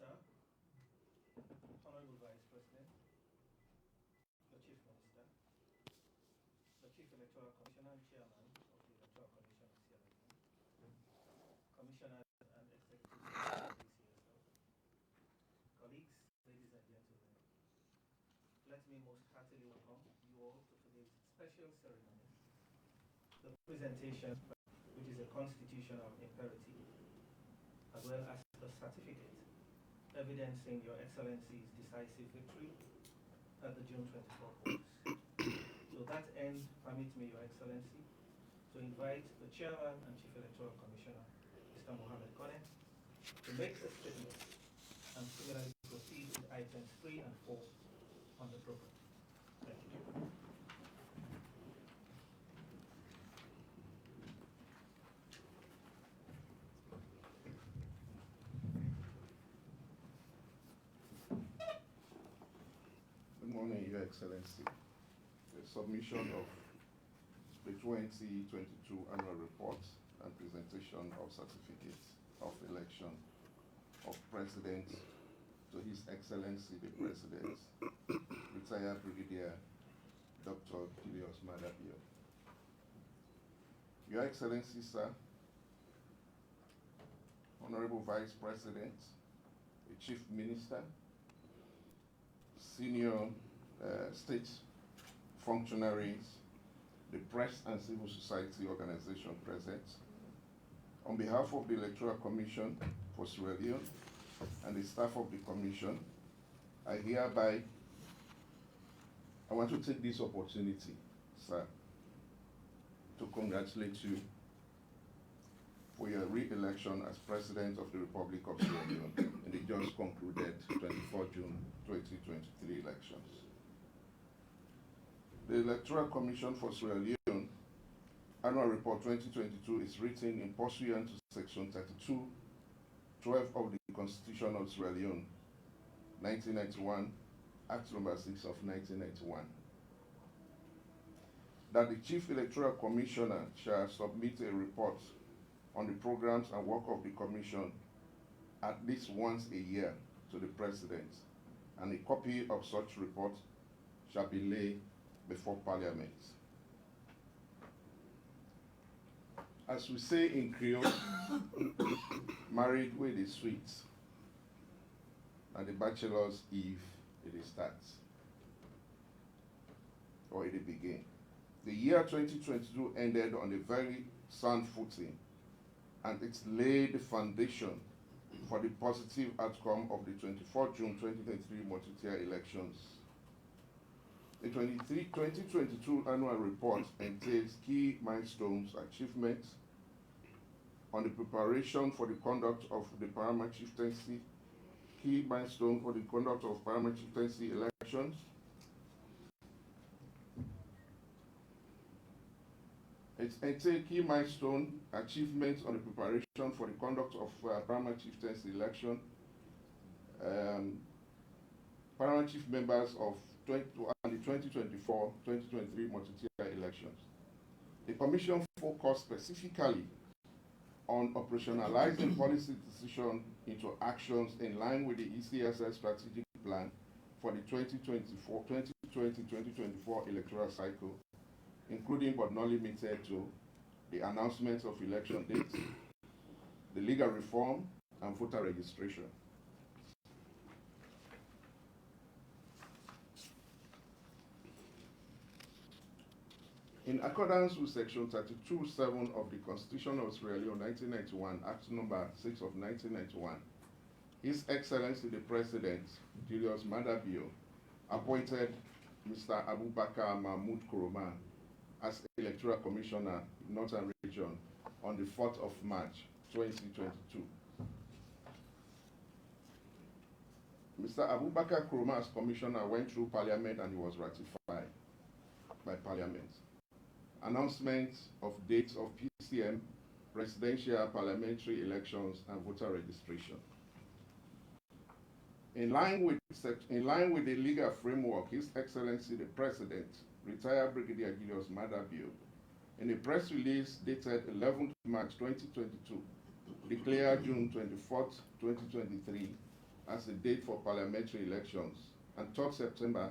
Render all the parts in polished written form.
Sir, Honorable Vice President, the Chief Minister, the Chief Electoral Commissioner and Chairman of the Electoral Commission of Sierra Leone, Commissioners and Executive Secretary of ECSL, colleagues, ladies and gentlemen, let me most heartily welcome you all to today's special ceremony, the presentation, which is a constitutional imperative, as well as a certificate evidencing Your Excellency's decisive victory at the June 24 polls. To that end, permit me, Your Excellency, to invite the Chairman and Chief Electoral Commissioner, Mr. Mohammed Kone, to make a statement and similarly proceed with items 3 and 4 on the program. Thank you. Good morning, Your Excellency. The submission of the 2022 annual report and presentation of certificates of election of President to His Excellency the President, retired Brigadier Dr. Julius Madabio. Your Excellency, sir, Honorable Vice President, the Chief Minister, senior state functionaries, the press and civil society organization present, on behalf of the Electoral Commission for Sierra Leone and the staff of the Commission, I want to take this opportunity, sir, to congratulate you for your re-election as President of the Republic of Sierra Leone in the just concluded 24 June 2023 elections. The Electoral Commission for Sierra Leone Annual Report 2022 is written in pursuant to Section 32(12) of the Constitution of Sierra Leone, 1991, Act No. 6 of 1991. That the Chief Electoral Commissioner shall submit a report on the programs and work of the Commission at least once a year to the President, and a copy of such report shall be laid before Parliament. As we say in Creole, married with the sweet, and the bachelor's eve it starts, or it begin. The year 2022 ended on a very sound footing, and it laid the foundation for the positive outcome of the 24 June 2023 multi-tier elections. The 2022 annual report entails key milestones, achievements on the preparation for the conduct of the paramount chieftaincy, key milestone for the conduct of paramount chieftaincy elections, it entails key milestone achievements on the preparation for the conduct of paramount chieftaincy election, paramount chief members of the 2024-2023 multi-tier elections. The Commission focused specifically on operationalizing policy decisions into actions in line with the ECSL strategic plan for the 2020-2024 electoral cycle, including but not limited to the announcement of election dates, the legal reform, and voter registration. In accordance with Section 32(7) of the Constitution of Sierra Leone 1991, Act No. 6 of 1991, His Excellency the President, Julius Madabio, appointed Mr. Abubakar Mahmoud Kuroma as Electoral Commissioner, Northern Region, on the 4th of March 2022. Mr. Abubakar Kuroma as Commissioner went through Parliament and he was ratified by Parliament. Announcement of dates of PCM, presidential, parliamentary elections, and voter registration. In line with the legal framework, His Excellency the President, retired Brigadier Julius Madabio, in a press release dated 11th March 2022, declared June 24, 2023, as the date for parliamentary elections, and 3rd September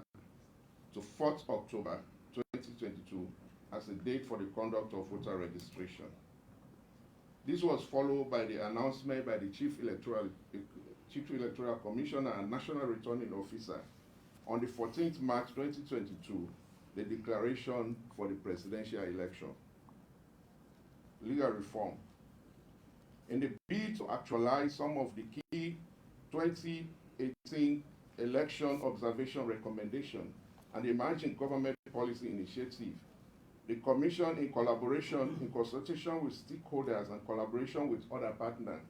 to 4th October 2022 as the date for the conduct of voter registration. This was followed by the announcement by the Chief Electoral Commissioner and National Returning Officer on the 14th March 2022, the declaration for the presidential election. Legal reform. In the bid to actualize some of the key 2018 election observation recommendations and the emerging government policy initiative, the Commission, in consultation with stakeholders and collaboration with other partners,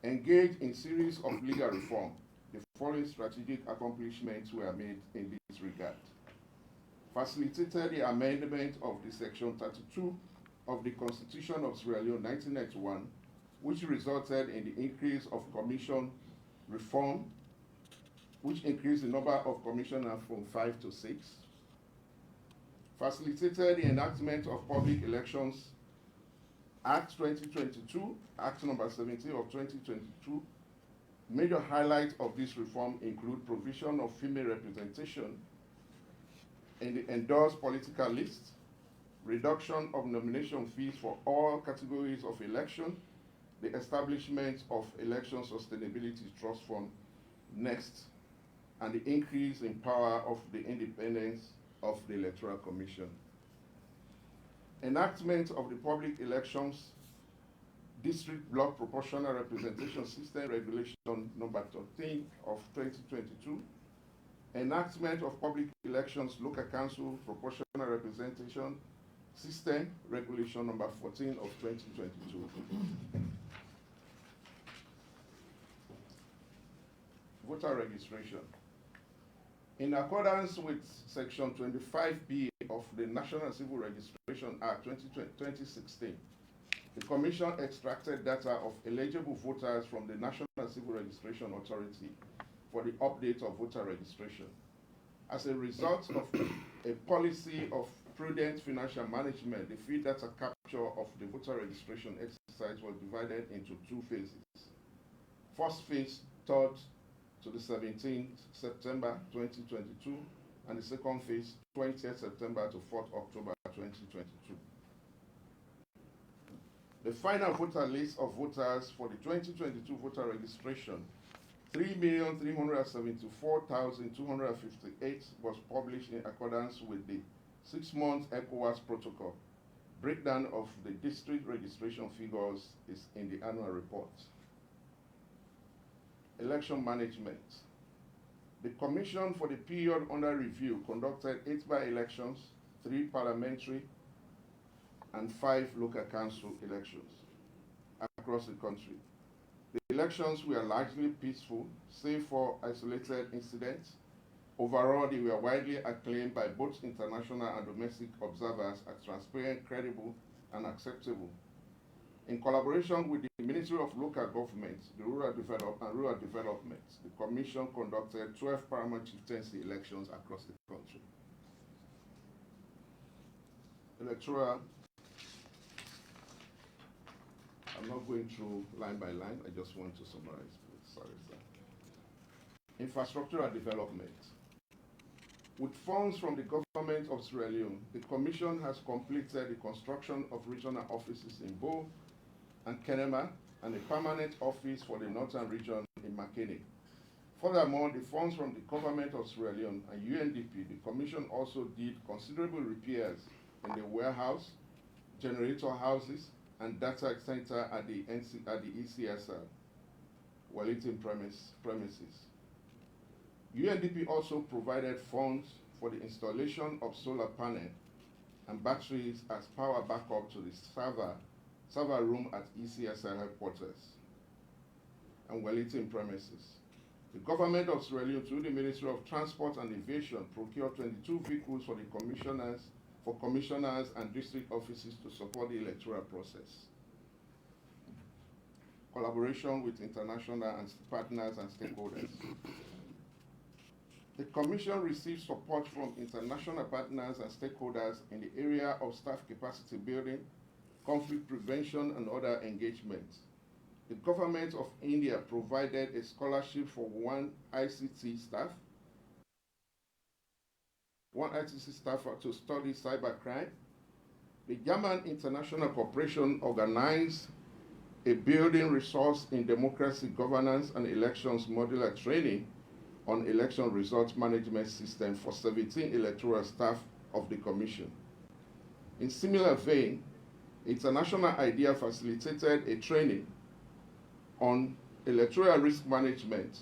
engaged in series of legal reform. The following strategic accomplishments were made in this regard. Facilitated the amendment of the Section 32 of the Constitution of Sierra Leone 1991, which resulted in the increase of commission reform, which increased the number of commissioners from 5 to 6. Facilitated the enactment of Public Elections Act 2022, Act number 17 of 2022. Major highlights of this reform include provision of female representation in the endorsed political list, reduction of nomination fees for all categories of election, the establishment of Election Sustainability Trust Fund, next, and the increase in power of the independence of the Electoral Commission. Enactment of the Public Elections District Block Proportional Representation System Regulation number 13 of 2022. Enactment of Public Elections Local Council Proportional Representation System Regulation number 14 of 2022. Voter registration. In accordance with Section 25B of the National Civil Registration Act 2016, the Commission extracted data of eligible voters from the National Civil Registration Authority for the update of voter registration. As a result of a policy of prudent financial management, the field data capture of the voter registration exercise was divided into 2 phases. First phase, 3rd to the 17th September 2022, and the second phase, 20th September to 4th October 2022. The final voter list of voters for the 2022 voter registration, 3,374,258, was published in accordance with the 6-month ECOWAS protocol. Breakdown of the district registration figures is in the annual report. Election management. The Commission for the period under review conducted 8 by-elections, 3 parliamentary, and 5 local council elections across the country. The elections were largely peaceful, save for isolated incidents. Overall, they were widely acclaimed by both international and domestic observers as transparent, credible, and acceptable. In collaboration with the Ministry of Local Government, the Rural Development, the Commission conducted 12 paramount chieftaincy elections across the country. Electoral. I'm not going through line by line, I just want to summarize. Sorry, sir. Infrastructural development. With funds from the government of Sierra Leone, the Commission has completed the construction of regional offices in Bo and Kenema, and a permanent office for the Northern Region in Makeni. Furthermore, the funds from the government of Sierra Leone and UNDP, the Commission also did considerable repairs in the warehouse, generator houses, and data center at the ECSL, Wellington premises. UNDP also provided funds for the installation of solar panels and batteries as power backup to the server room at ECSL headquarters and Wellington premises. The government of Sierra Leone, through the Ministry of Transport and Aviation, procured 22 vehicles for the commissioners and district offices to support the electoral process. Collaboration with international partners and stakeholders. The Commission received support from international partners and stakeholders in the area of staff capacity building, conflict prevention, and other engagements. the government of India provided a scholarship for one ICT staff to study cybercrime. The German International Corporation organized a building resource in democracy governance and elections modular training on election result management system for 17 electoral staff of the Commission. In similar vein, International IDEA facilitated a training on electoral risk management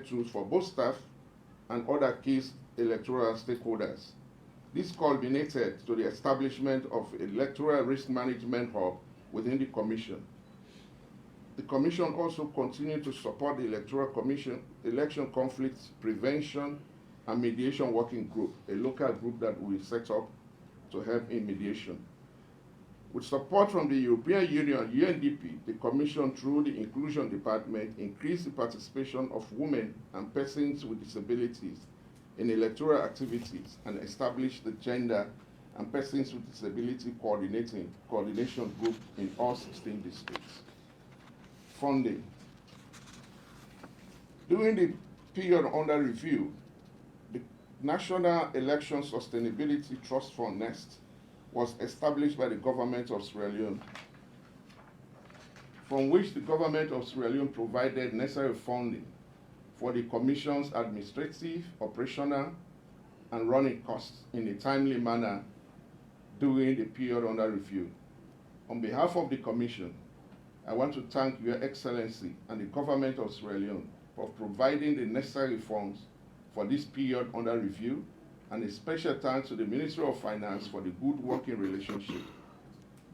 tools for both staff and other key electoral stakeholders. This culminated to the establishment of Electoral Risk Management Hub within the Commission. The Commission also continued to support the Electoral Commission Election Conflict Prevention and Mediation Working Group, a local group that we set up to help in mediation. With support from the European Union, UNDP, the Commission, through the Inclusion Department, increased the participation of women and persons with disabilities in electoral activities and established the Gender and Persons with Disability Coordination Group in all 16 districts. Funding. During the period under review, the National Election Sustainability Trust Fund, NEST, was established by the government of Sierra Leone, from which the government of Sierra Leone provided necessary funding for the Commission's administrative, operational, and running costs in a timely manner during the period under review. On behalf of the Commission, I want to thank Your Excellency and the government of Sierra Leone for providing the necessary funds for this period under review, and a special thanks to the Ministry of Finance for the good working relationship.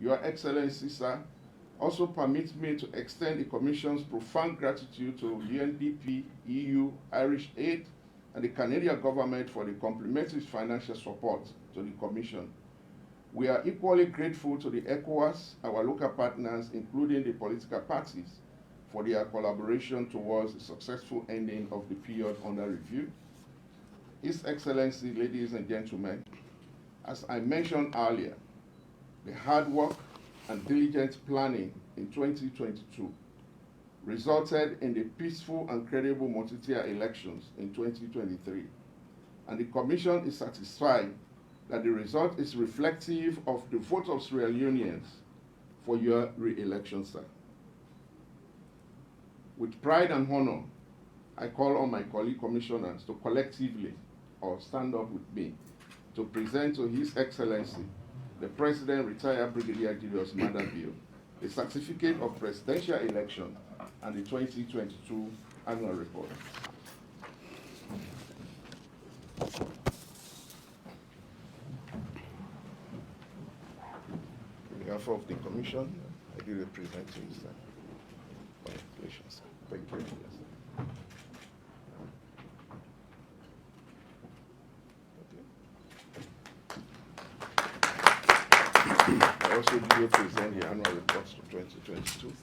Your Excellency, sir, also permits me to extend the Commission's profound gratitude to UNDP, EU, Irish Aid, and the Canadian government for the complimentary financial support to the Commission. We are equally grateful to the ECOWAS, our local partners, including the political parties, for their collaboration towards the successful ending of the period under review. His Excellency, ladies and gentlemen, as I mentioned earlier, the hard work and diligent planning in 2022 resulted in the peaceful and credible multi-tier elections in 2023, and the Commission is satisfied that the result is reflective of the vote of Sierra Leoneans for your re-election, sir. With pride and honor, I call on my colleague commissioners to collectively, or stand up with me, to present to His Excellency, the President, Retired Brigadier Julius Maada Bio, the Certificate of Presidential Election and the 2022 Annual Report. On behalf of the Commission, I do present to you, sir. Congratulations, sir. Thank you. I also do present the annual reports for 2022.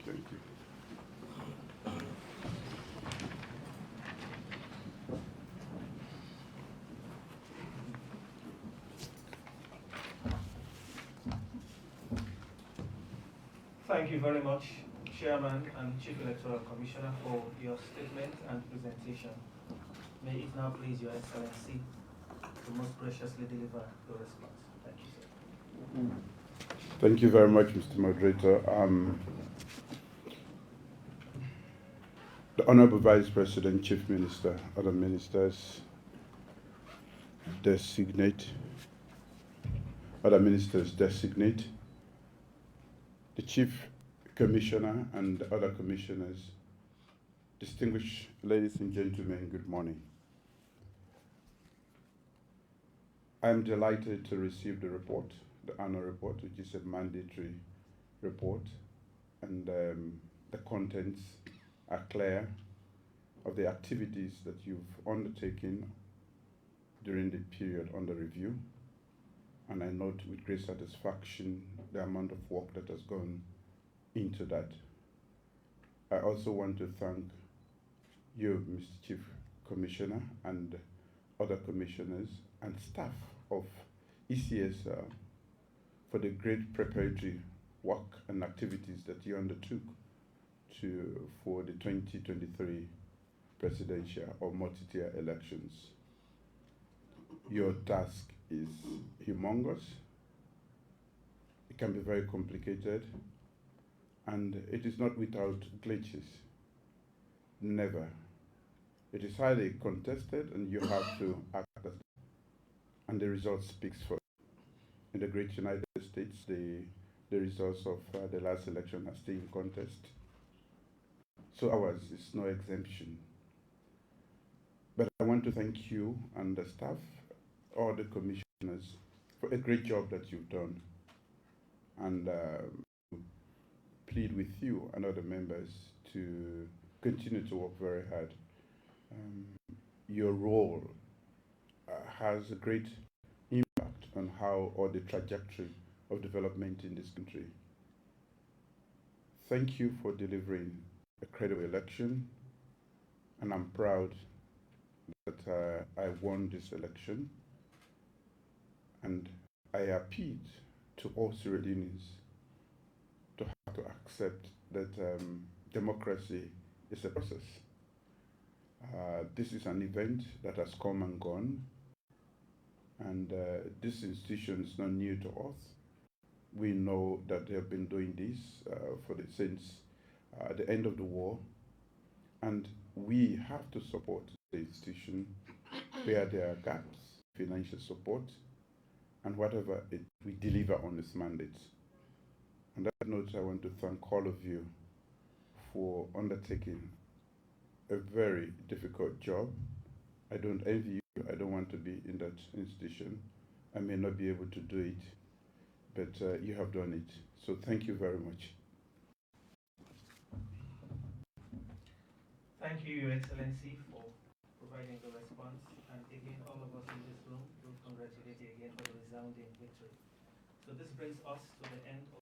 Thank you. Thank you very much, Chairman and Chief Electoral Commissioner, for your statement and presentation. May it now please Your Excellency to most graciously deliver the response. Thank you, sir. Thank you very much, Mr. Moderator. The Honorable Vice President, Chief Minister, other ministers designate, the Chief Commissioner and other commissioners, distinguished ladies and gentlemen, good morning. I am delighted to receive the report, the annual report, which is a mandatory report, and the contents are clear of the activities that you've undertaken during the period under review. And I note with great satisfaction the amount of work that has gone into that. I also want to thank you, Mr. Chief Commissioner, and other commissioners, and staff of ECSL for the great preparatory work and activities that you undertook for the 2023 presidential or multi-tier elections. Your task is humongous. It can be very complicated, and it is not without glitches. Never. It is highly contested, and you have to act as, and the result speaks for it. In the great United States, the results of the last election are still in contest. So ours is no exemption. But I want to thank you and the staff, all the commissioners, for a great job that you've done. And plead with you and other members to continue to work very hard. Your role has a great impact on how, or the trajectory of development in this country. Thank you for delivering a credible election, and I'm proud that I won this election, and I appealed to all Sierra Leoneans to have to accept that democracy is a process. This is an event that has come and gone, and this institution is not new to us. We know that they have been doing this since the end of the war, and we have to support the institution where there are gaps, financial support, and whatever we deliver on this mandate. On that note, I want to thank all of you for undertaking a very difficult job. I don't envy you. I don't want to be in that institution. I may not be able to do it, but you have done it. So thank you very much. Thank you, Your Excellency, for providing the response. And again, all of us in this room will congratulate you again for the resounding victory. So this brings us to the end of